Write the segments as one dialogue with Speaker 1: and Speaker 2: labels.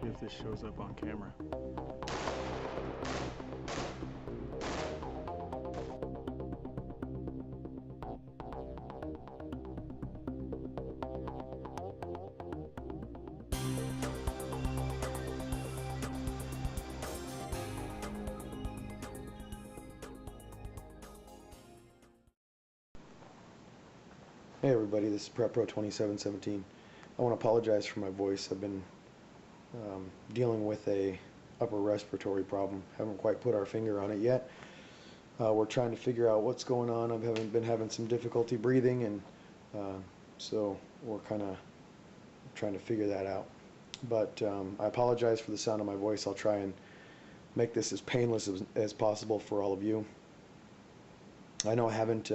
Speaker 1: If this shows up on camera.
Speaker 2: Hey everybody, this is Prep Pro 2717. I want to apologize for my voice. I've been dealing with a upper respiratory problem. Haven't quite put our finger on it yet. We're trying to figure out what's going on. I've been having some difficulty breathing, and so we're kind of trying to figure that out. But I apologize for the sound of my voice. I'll try and make this as painless as possible for all of you. I know I haven't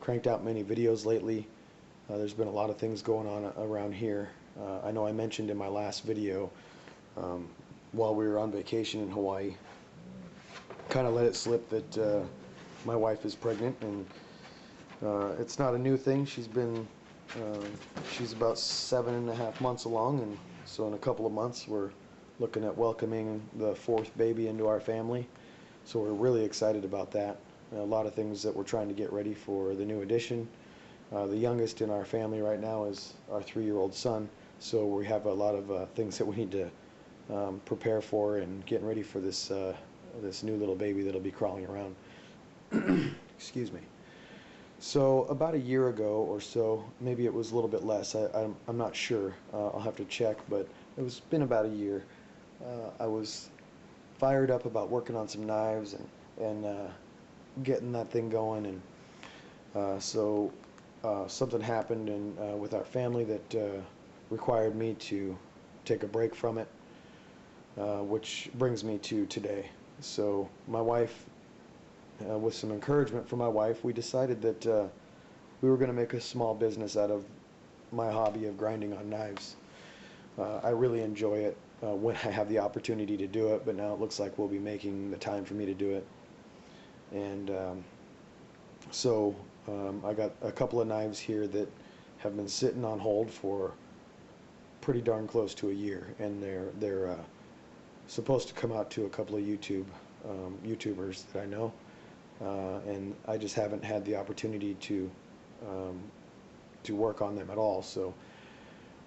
Speaker 2: cranked out many videos lately. There's been a lot of things going on around here. I know I mentioned in my last video while we were on vacation in Hawaii, kind of let it slip that my wife is pregnant, and it's not a new thing. She's about 7.5 months along, and so in a couple of months we're looking at welcoming the fourth baby into our family. So we're really excited about that. A lot of things that we're trying to get ready for the new addition. The youngest in our family right now is our 3-year-old son, so we have a lot of things that we need to prepare for and getting ready for this new little baby that'll be crawling around. Excuse me. So about a year ago or so, maybe it was a little bit less, I'm not sure, I'll have to check, but it's been about a year. I was fired up about working on some knives and getting that thing going, and so something happened with our family that required me to take a break from it, which brings me to today. So my wife, with some encouragement from my wife, we decided that we were going to make a small business out of my hobby of grinding on knives. I really enjoy it when I have the opportunity to do it, but now it looks like we'll be making the time for me to do it. And so I got a couple of knives here that have been sitting on hold for pretty darn close to a year, and they're supposed to come out to a couple of YouTubers that I know, and I just haven't had the opportunity to work on them at all. So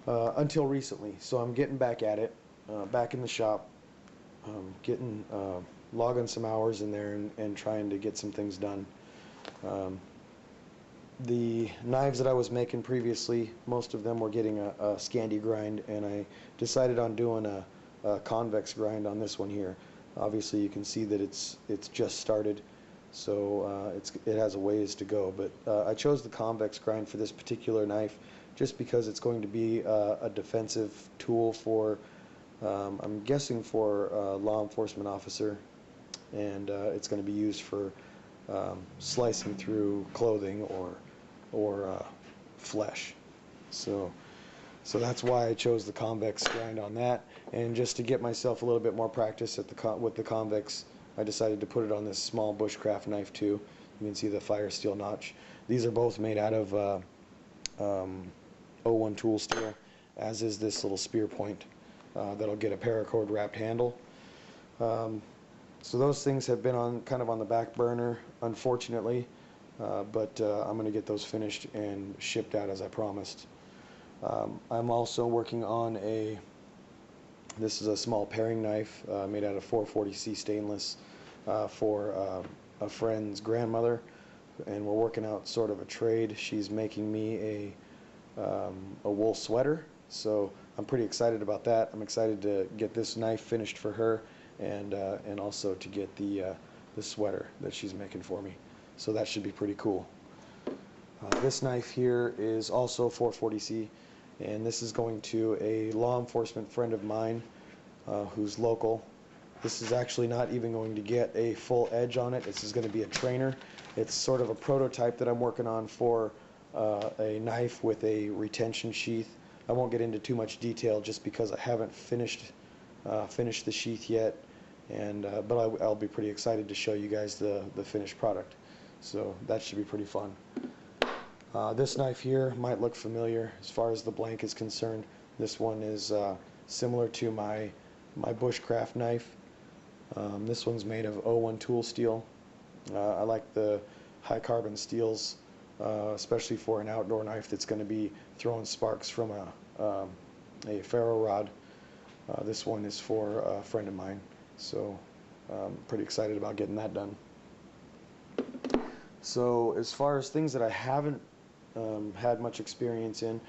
Speaker 2: until recently, so I'm getting back at it, back in the shop, logging some hours in there and trying to get some things done. The knives that I was making previously, most of them were getting a Scandi grind, and I decided on doing a convex grind on this one here. Obviously you can see that it's just started, so it has a ways to go, but I chose the convex grind for this particular knife just because it's going to be a defensive tool for I'm guessing for a law enforcement officer, and it's going to be used for slicing through clothing or flesh. So that's why I chose the convex grind on that, and just to get myself a little bit more practice with the convex, I decided to put it on this small bushcraft knife too. You can see the fire steel notch. These are both made out of O1 tool steel, as is this little spear point. That'll get a paracord wrapped handle. So those things have been kind of on the back burner, unfortunately, but I'm going to get those finished and shipped out as I promised. I'm also working on this is a small paring knife made out of 440C stainless for a friend's grandmother, and we're working out sort of a trade. She's making me a wool sweater, so I'm pretty excited about that. I'm excited to get this knife finished for her, and also to get the sweater that she's making for me. So that should be pretty cool. This knife here is also 440C, and this is going to a law enforcement friend of mine who's local. This is actually not even going to get a full edge on it. This is going to be a trainer. It's sort of a prototype that I'm working on for a knife with a retention sheath. I won't get into too much detail just because I haven't finished the sheath yet, and but I'll be pretty excited to show you guys the finished product. So that should be pretty fun. This knife here might look familiar as far as the blank is concerned. This one is similar to my bushcraft knife. This one's made of 01 tool steel. I like the high carbon steels, especially for an outdoor knife that's going to be throwing sparks from a ferro rod. This one is for a friend of mine, so I'm pretty excited about getting that done. So as far as things that I haven't had much experience in,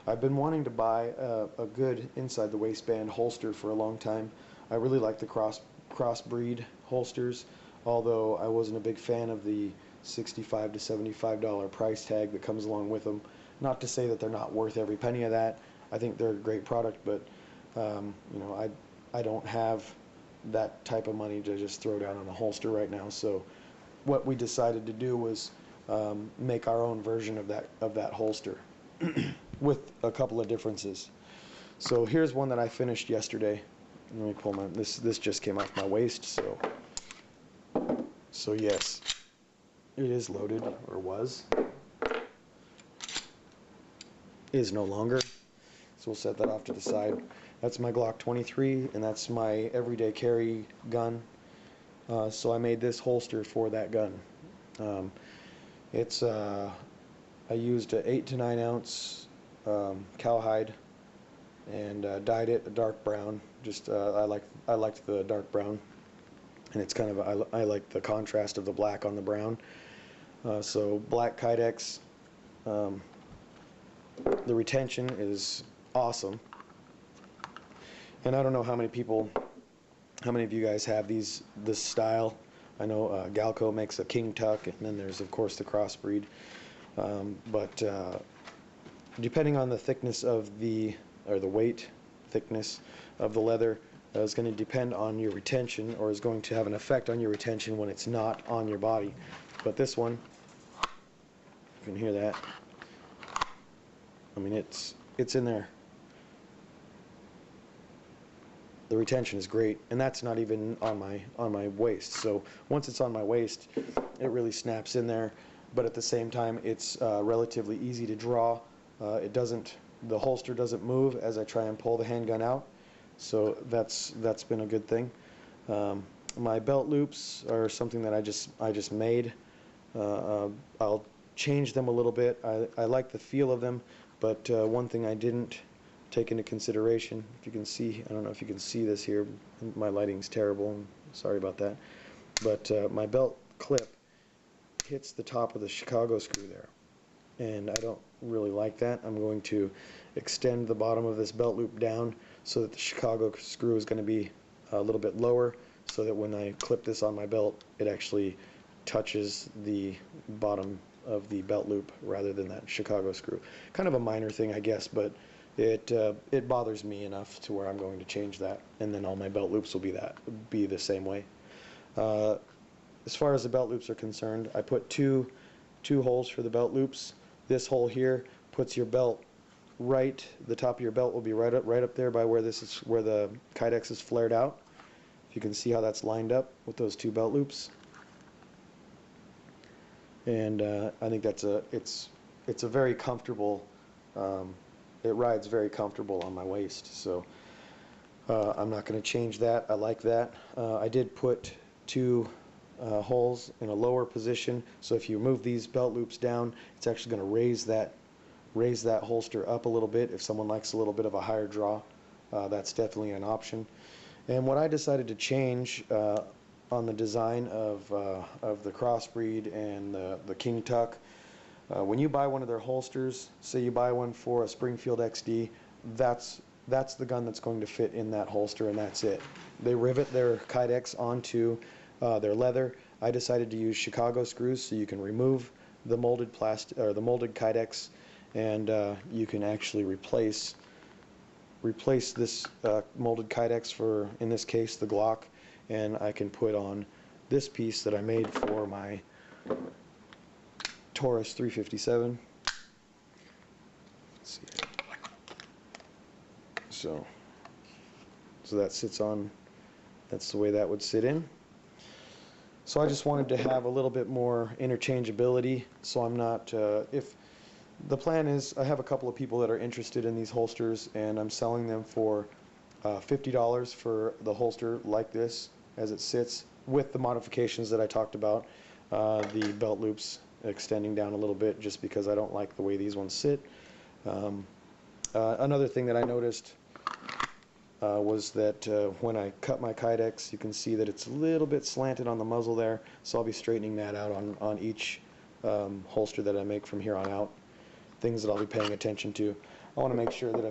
Speaker 2: I've been wanting to buy a good inside the waistband holster for a long time. I really like the crossbreed holsters, although I wasn't a big fan of the $65 to $75 price tag that comes along with them. Not to say that they're not worth every penny of that. I think they're a great product, but you know, I don't have that type of money to just throw down on a holster right now. So what we decided to do was make our own version of that holster with a couple of differences. So here's one that I finished yesterday. Let me pull my this just came off my waist, so yes, it is loaded, or was. Is no longer. So we'll set that off to the side. That's my Glock 23, and that's my everyday carry gun. So I made this holster for that gun. I used an 8 to 9 ounce cowhide and dyed it a dark brown. Just I liked the dark brown, and it's kind of I like the contrast of the black on the brown. So black Kydex. The retention is awesome, and I don't know how many of you guys have this style. I know Galco makes a King Tuck, and then there's of course the crossbreed. But depending on the thickness of the weight thickness of the leather, is going to depend on your retention, or is going to have an effect on your retention when it's not on your body. But this one, you can hear that. I mean, it's in there. The retention is great, and that's not even on my waist. So once it's on my waist, it really snaps in there. But at the same time, it's relatively easy to draw. The holster doesn't move as I try and pull the handgun out, so that's been a good thing. My belt loops are something that I just made. I'll change them a little bit. I like the feel of them, but one thing I didn't take into consideration, if you can see, I don't know if you can see this here, my lighting's terrible, I'm sorry about that, but my belt clip hits the top of the Chicago screw there, and I don't really like that. I'm going to extend the bottom of this belt loop down so that the Chicago screw is going to be a little bit lower, so that when I clip this on my belt, it actually touches the bottom of the belt loop rather than that Chicago screw. Kind of a minor thing, I guess, but it bothers me enough to where I'm going to change that, and then all my belt loops will be the same way. As far as the belt loops are concerned, I put two holes for the belt loops. This hole here puts your belt the top of your belt will be right up there by where the Kydex is flared out. If you can see how that's lined up with those two belt loops. And I think it's a very comfortable, it rides very comfortable on my waist, so I'm not going to change that. I like that. I did put two holes in a lower position, so if you move these belt loops down, it's actually going to raise that holster up a little bit. If someone likes a little bit of a higher draw, that's definitely an option. And what I decided to change on the design of the crossbreed and the King Tuck, when you buy one of their holsters, say you buy one for a Springfield XD, that's the gun that's going to fit in that holster, and that's it. They rivet their Kydex onto their leather. I decided to use Chicago screws, so you can remove the molded plastic or the molded Kydex, and you can actually replace this molded Kydex for, in this case, the Glock, and I can put on this piece that I made for my Taurus 357. Let's see. So that sits on, that's the way that would sit in. So I just wanted to have a little bit more interchangeability, so I'm not, The plan is I have a couple of people that are interested in these holsters, and I'm selling them for $50 for the holster like this as it sits, with the modifications that I talked about. The belt loops extending down a little bit just because I don't like the way these ones sit. Another thing that I noticed was that when I cut my Kydex, you can see that it's a little bit slanted on the muzzle there, so I'll be straightening that out on each holster that I make from here on out. Things that I'll be paying attention to. I want to make sure that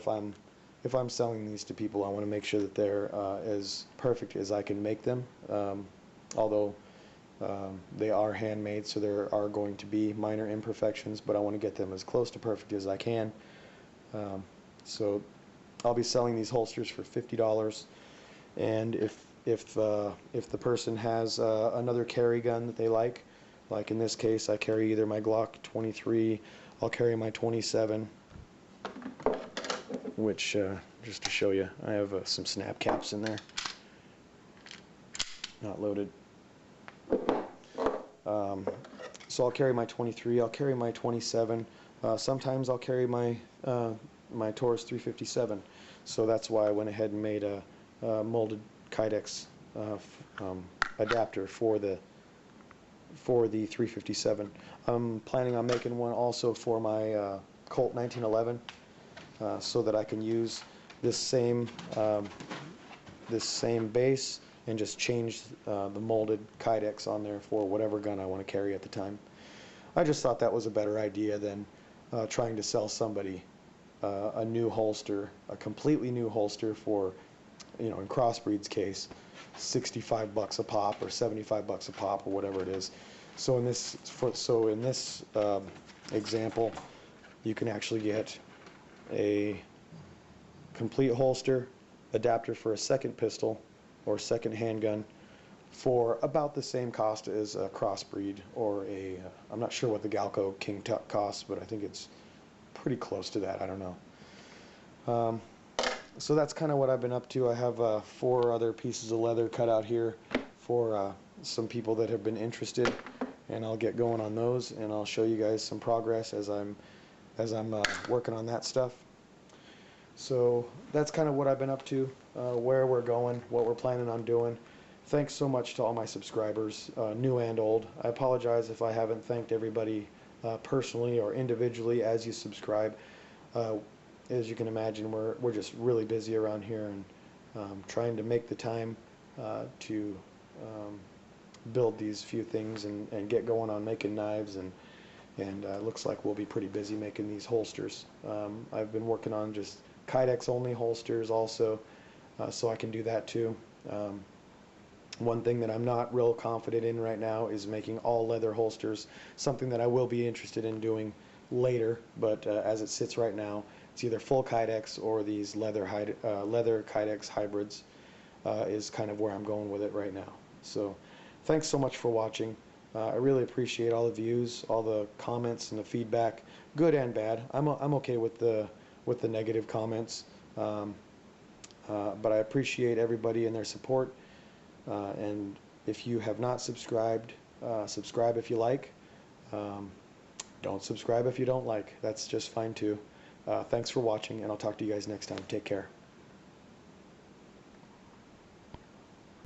Speaker 2: if I'm selling these to people, I want to make sure that they're as perfect as I can make them. Although they are handmade, so there are going to be minor imperfections, but I want to get them as close to perfect as I can. So I'll be selling these holsters for $50, and if the person has another carry gun that they like in this case, I carry either my Glock 23, I'll carry my 27, which just to show you, I have some snap caps in there, not loaded. So I'll carry my 23, I'll carry my 27, sometimes I'll carry my my Taurus 357. So that's why I went ahead and made a molded Kydex adapter for the 357. I'm planning on making one also for my Colt 1911, so that I can use this same base and just change the molded Kydex on there for whatever gun I want to carry at the time. I just thought that was a better idea than trying to sell somebody a new holster, a completely new holster for, in Crossbreed's case, $65 a pop or $75 a pop or whatever it is. So in this example, you can actually get a complete holster, adapter for a second pistol or second handgun for about the same cost as a Crossbreed or I'm not sure what the Galco King Tuck costs, but I think it's pretty close to that. I don't know. So that's kind of what I've been up to. I have 4 other pieces of leather cut out here for some people that have been interested, and I'll get going on those, and I'll show you guys some progress as I'm working on that stuff. So that's kind of what I've been up to, where we're going, what we're planning on doing. Thanks so much to all my subscribers, new and old. I apologize if I haven't thanked everybody personally or individually as you subscribe. As you can imagine, we're just really busy around here, and trying to make the time to build these few things and get going on making knives, and looks like we'll be pretty busy making these holsters. I've been working on just Kydex only holsters also, so I can do that too. One thing that I'm not real confident in right now is making all leather holsters, something that I will be interested in doing later, but as it sits right now, it's either full Kydex or these leather Kydex hybrids is kind of where I'm going with it right now. So thanks so much for watching. I really appreciate all the views, all the comments and the feedback, good and bad. I'm okay with the negative comments, but I appreciate everybody and their support. And if you have not subscribed, subscribe if you like. Don't subscribe if you don't like. That's just fine too. Thanks for watching, and I'll talk to you guys next time. Take care.